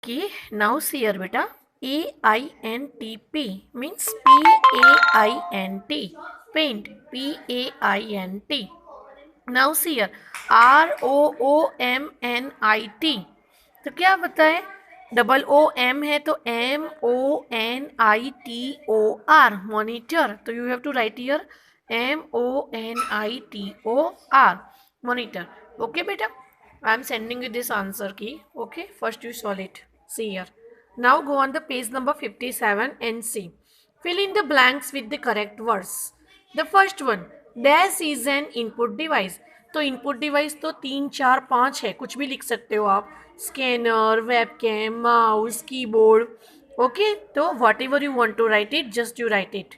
Okay, now see here beta. AINTP means PAINT. Paint. PAINT. Now see here. ROOMNIT. तो क्या बताए? Double O M है तो MONITOR monitor. तो you have to write here MONITOR monitor. Okay beta, I am sending you this answer key. Okay, first you solve it. See here. Now go on the page number 57 and see. Fill in the blanks with the correct words. The first one, dash is an input device. तो input device तो 3 4 5 है, कुछ भी लिख सकते हो आप. Scanner, webcam, mouse, keyboard. Okay, तो whatever you want to write it, just you write it.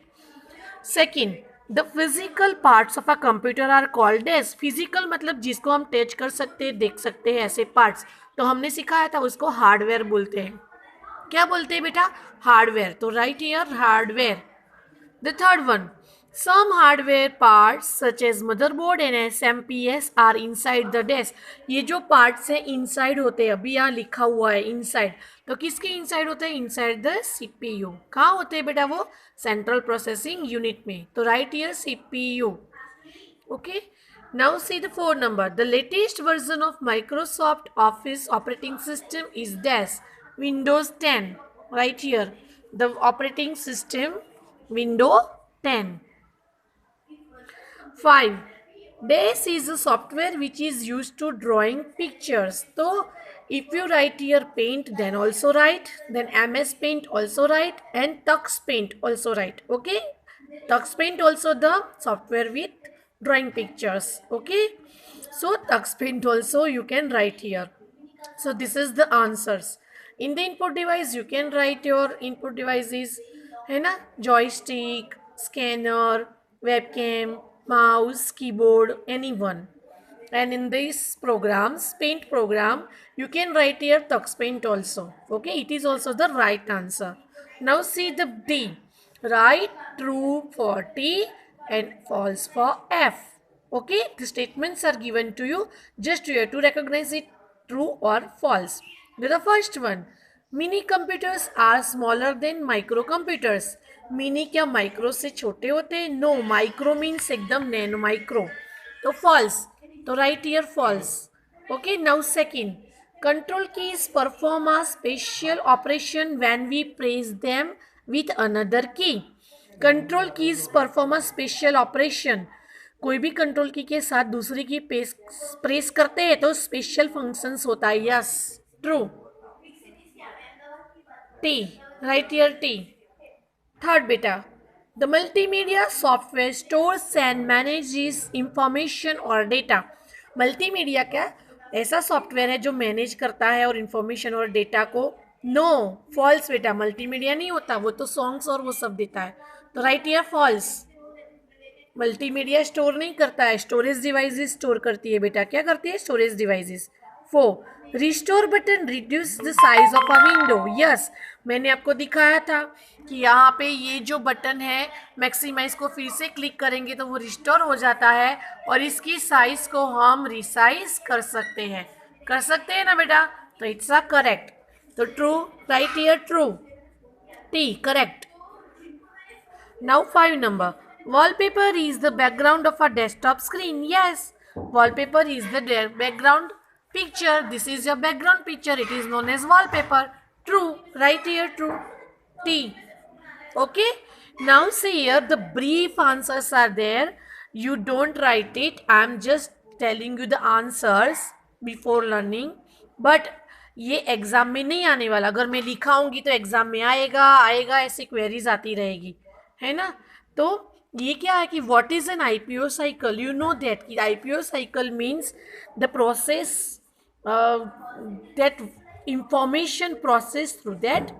Second, the physical parts of a computer are called as. Physical मतलब जिसको हम टच कर सकते हैं, देख सकते हैं, ऐसे पार्ट्स. तो हमने सिखाया था उसको हार्डवेयर बोलते हैं. क्या बोलते हैं बेटा? हार्डवेयर. तो right here hardware. The third one, some hardware parts such as motherboard and SMPS are inside the desk. ये जो parts है inside होते हैं. अभी यहाँ लिखा हुआ है inside. तो किसके inside होते हैं? Inside the CPU. कहाँ होते हैं बेटा वो? Central Processing Unit में. तो right here CPU. Okay. Now see the 4 number. The latest version of Microsoft Office operating system is dash Windows 10. Right here. The operating system Windows 10. 5. DAS is a software which is used to drawing pictures. So if you write here Paint, then also write, then MS Paint also write, and Tux Paint also write. Okay, Tux Paint also the software with drawing pictures. Okay, so Tux Paint also you can write here. So this is the answers. In the input device you can write your input devices, है ना, joystick, scanner, webcam, mouse, keyboard, any one. And in this programs, Paint program, you can write here Tux Paint also. Okay, it is also the right answer. Now see the D. Write true for T and false for F. Okay, the statements are given to you. Just you have to recognize it true or false. The first one, mini computers are smaller than micro computers. Mini क्या micro से छोटे होते हैं? No, micro means एकदम nano micro. तो false. तो right here false. Okay, now second, control keys perform a special operation when we press them with another key. Control keys perform a special operation. कोई भी control की के साथ दूसरी की प्रेस करते हैं तो स्पेशल फंक्शंस होता है. Yes, true. T, right here T. Third beta, the multimedia software stores and manages information or data. Multimedia क्या ऐसा सॉफ्टवेयर है जो मैनेज करता है और इंफॉर्मेशन और डेटा को? नो, फॉल्स बेटा, मल्टीमीडिया नहीं होता, वो तो सॉन्ग्स और वो सब देता है. तो right here falls. Multimedia store नहीं करता है, स्टोरेज डिवाइसेस स्टोर करती है बेटा. क्या करती है? Storage devices. 4, restore button reduce the size of a window. Yes, मैंने आपको दिखाया था कि यहाँ पे ये जो बटन है मैक्सिमाइज को फिर से क्लिक करेंगे तो वो रिस्टोर हो जाता है और इसकी साइज को हम रिसाइज कर सकते हैं ना बेटा. तो इट्स अ करेक्ट. तो true, right here true. T, correct. Now 5 number. Wallpaper is the background of a desktop screen. Yes, wallpaper is the background picture. This is your background picture. It is known as wallpaper. True. Right here true. T. Okay. Now see here the brief answers are there. You don't write it. I am just telling you the answers before learning. But ये exam में नहीं आने वाला. अगर मैं लिखाऊंगी तो exam में आएगा ऐसी क्वेरीज आती रहेगी, है ना. तो ये क्या है कि what is an IPO cycle? You know that कि IPO cycle means the process that information process through that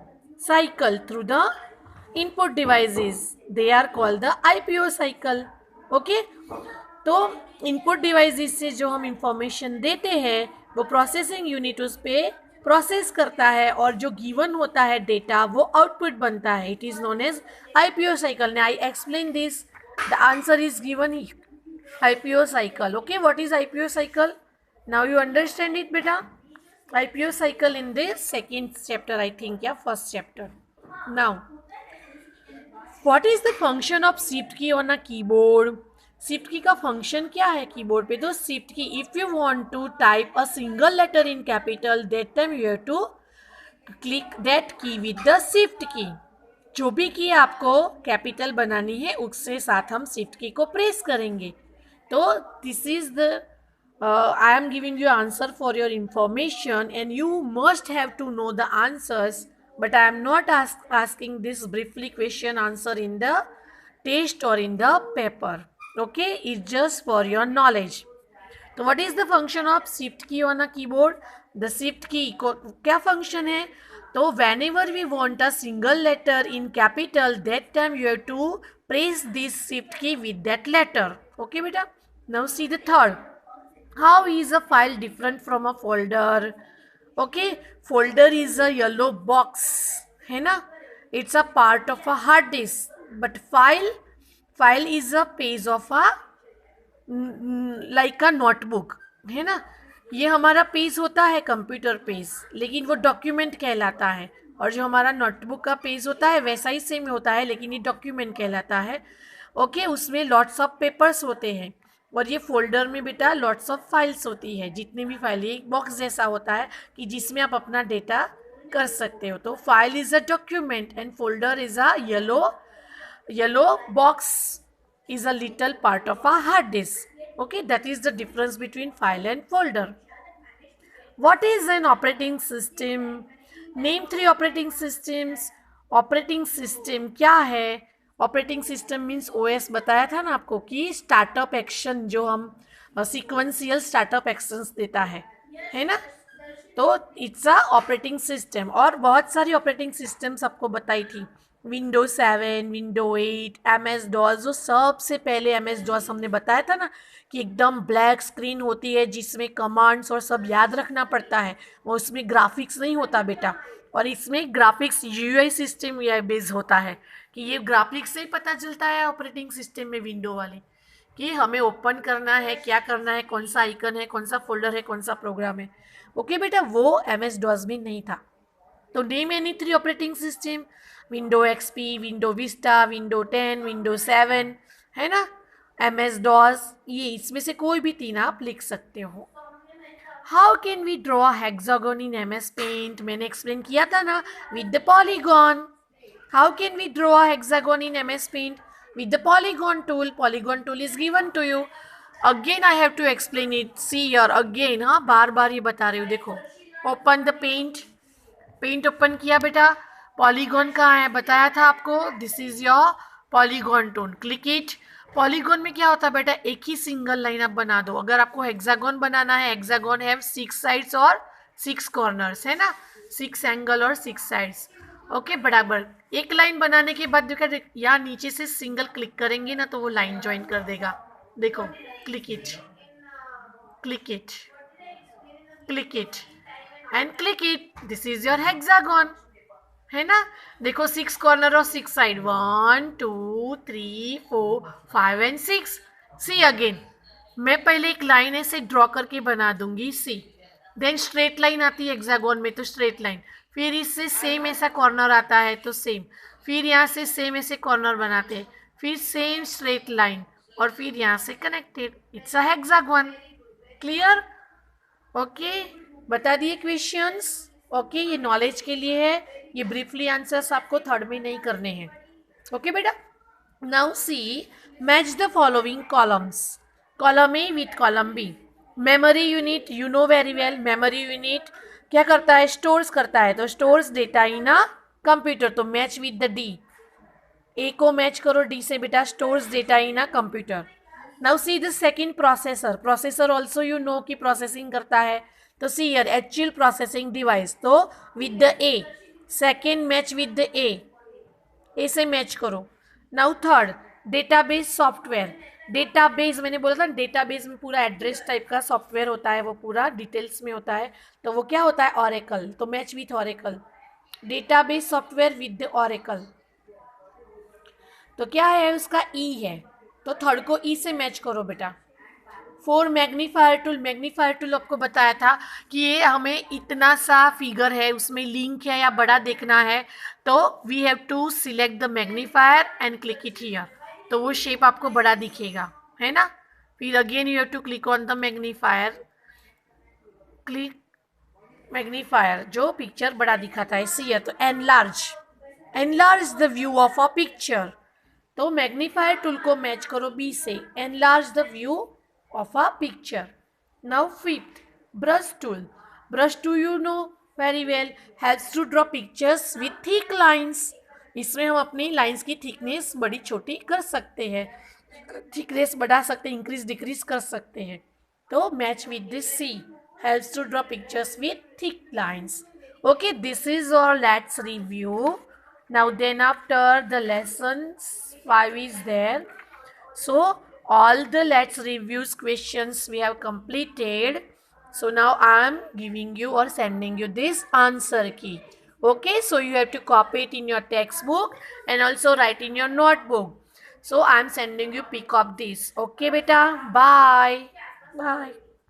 cycle through the input devices, they are called the IPO cycle. Okay, तो इनपुट डिवाइसेस से जो हम information देते हैं वो processing unit उस पर प्रोसेस करता है और जो गिवन होता है डेटा वो आउटपुट बनता है. It is known as IPO cycle. I explain this. The answer is given IPO cycle. Okay, what is IPO cycle? Now you understand it बेटा. IPO cycle in the second chapter, I think, या first chapter. Now, what is the function of shift key on a keyboard? Shift की का function क्या है keyboard पे? तो shift key, if you want to type a single letter in capital that time you have to click that key with the shift key. जो भी की आपको कैपिटल बनानी है उसके साथ हम शिफ्ट की को प्रेस करेंगे. तो this is the I am giving you answer for your information and you must have to know the answers, but I am not asking this briefly question answer in the test or in the paper. Okay, it's just for your knowledge. तो what is the function of shift key on a keyboard? The shift key को क्या function है? तो whenever we want a single letter in capital, that time you have to press this shift key with that letter. Okay बेटा? Now see the third. How is a file different from a folder? Okay, folder is a yellow box, है ना? It's a part of a hard disk. But file is a page of a like a notebook, है ना? ये हमारा page होता है computer page, लेकिन वो डॉक्यूमेंट कहलाता है. और जो हमारा नोटबुक का पेज होता है वैसा ही सेम होता है, लेकिन ये डॉक्यूमेंट कहलाता है. ओके, उसमें लॉट्स ऑफ पेपर्स होते हैं. और ये फोल्डर में बेटा लॉट्स ऑफ फाइल्स होती है. जितने भी फाइल, एक बॉक्स जैसा होता है कि जिसमें आप अपना डेटा कर सकते हो. तो file is a document and folder is a yellow box is a little part of a hard disk. Okay, that is the difference between file and folder. What is an operating system? Name 3 operating systems. Operating system क्या है? Operating system means OS. बताया था ना आपको कि startup action जो हम sequential startup actions देता है ना? तो इट्स अ ऑपरेटिंग सिस्टम. और बहुत सारी ऑपरेटिंग सिस्टम्स आपको बताई थी. Windows 7, window 8, MS DOS. जो सबसे पहले MS DOS हमने बताया था ना कि एकदम ब्लैक स्क्रीन होती है जिसमें कमांड्स और सब याद रखना पड़ता है, वो उसमें ग्राफिक्स नहीं होता बेटा. और इसमें ग्राफिक्स UI सिस्टम बेस होता है कि ये ग्राफिक्स से ही पता चलता है ऑपरेटिंग सिस्टम में विंडो वाले कि हमें ओपन करना है, क्या करना है, कौन सा आइकन है, कौन सा फोल्डर है, कौन सा प्रोग्राम है. ओके बेटा, वो MS DOS में नहीं था. तो name any 3 operating system. Window XP, window Vista, window 10, window 7, है ना? MS DOS, ये इसमें से कोई भी 3 आप लिख सकते हो. How can we draw hexagon in MS paint? मैंने एक्सप्लेन किया था ना with the polygon. How can we draw hexagon in MS paint? With the polygon tool. Polygon tool is given to you. Again I have to explain it. See here again. हाँ, बार बार ये बता रही हूँ. देखो, open the paint. Paint open किया बेटा. पॉलीगॉन कहाँ है बताया था आपको. This is your polygon tool. Click it. Polygon में क्या होता है बेटा, एक ही सिंगल लाइन आप बना दो. अगर आपको हेक्सागन बनाना है, हेक्सागन हैव 6 साइड्स और 6 कॉर्नर्स, है ना? 6 एंगल और 6 साइड्स. ओके, बराबर. एक लाइन बनाने के बाद देखो यहाँ नीचे से सिंगल क्लिक करेंगे ना तो वो लाइन ज्वाइन कर देगा. देखो, click it, click it, click it and click it. This is your hexagon, है ना? देखो 6 कॉर्नर और 6 साइड. 1 2 3 4 5 एंड 6. सी अगेन, मैं पहले एक लाइन ऐसे ड्रॉ करके बना दूंगी. सी, देन स्ट्रेट लाइन आती है हेक्सागन में तो स्ट्रेट लाइन. फिर इससे सेम ऐसा कॉर्नर आता है तो सेम. फिर यहाँ से सेम ऐसे कॉर्नर बनाते हैं. फिर सेम स्ट्रेट लाइन और फिर यहाँ से connected. It's a hexagon. Clear? Okay, बता दिए क्वेश्चंस. ओके, ये नॉलेज के लिए है. ये ब्रीफली आंसर्स आपको थर्ड में नहीं करने हैं. ओके बेटा. Now see, match the following columns. Column A with column B. Memory unit, you know very well. Memory unit क्या करता है? स्टोर्स करता है. तो stores data in a computer. तो match with the D. A को match करो D से बेटा. Stores data in a computer. Now see the second processor. Processor also you know की प्रोसेसिंग करता है. तो see here actual processing device. तो with the A. Second match with the ए से मैच करो. Now third, database software. Database मैंने बोला था डेटाबेस में पूरा एड्रेस टाइप का सॉफ्टवेयर होता है, वो पूरा डिटेल्स में होता है. तो वो क्या होता है? ऑरेकल. तो match with oracle. Database software with the oracle. तो क्या है उसका? ई है. तो थर्ड को ई से मैच करो बेटा. फोर मैग्नीफायर टूल आपको बताया था कि ये हमें इतना सा फिगर है, उसमें लिंक है या बड़ा देखना है, तो we have to select the magnifier and click it here, तो वो शेप आपको बड़ा दिखेगा, है ना। फिर again you have to click on the magnifier, click magnifier, जो पिक्चर बड़ा दिखाता है, ऐसे ही है, तो enlarge the view of a picture, तो मैग्नीफायर टूल को मैच करो बी से, enlarge the view of a picture. Now fifth, brush tool you know very well, helps to draw pictures with thick lines, इसमें हम अपनी lines की thickness बड़ी छोटी कर सकते हैं, थिकनेस बढ़ा सकते हैं, इंक्रीज डिक्रीज कर सकते हैं, तो match with this C, helps to draw pictures with thick lines. Okay, this is all. Let's review. Now then after the lessons 5 is there. So all the let's reviews questions we have completed. So now I am giving you or sending you this answer key. Okay, so you have to copy it in your textbook and also write in your notebook. So I am sending you pick up this. Okay beta, bye. Bye.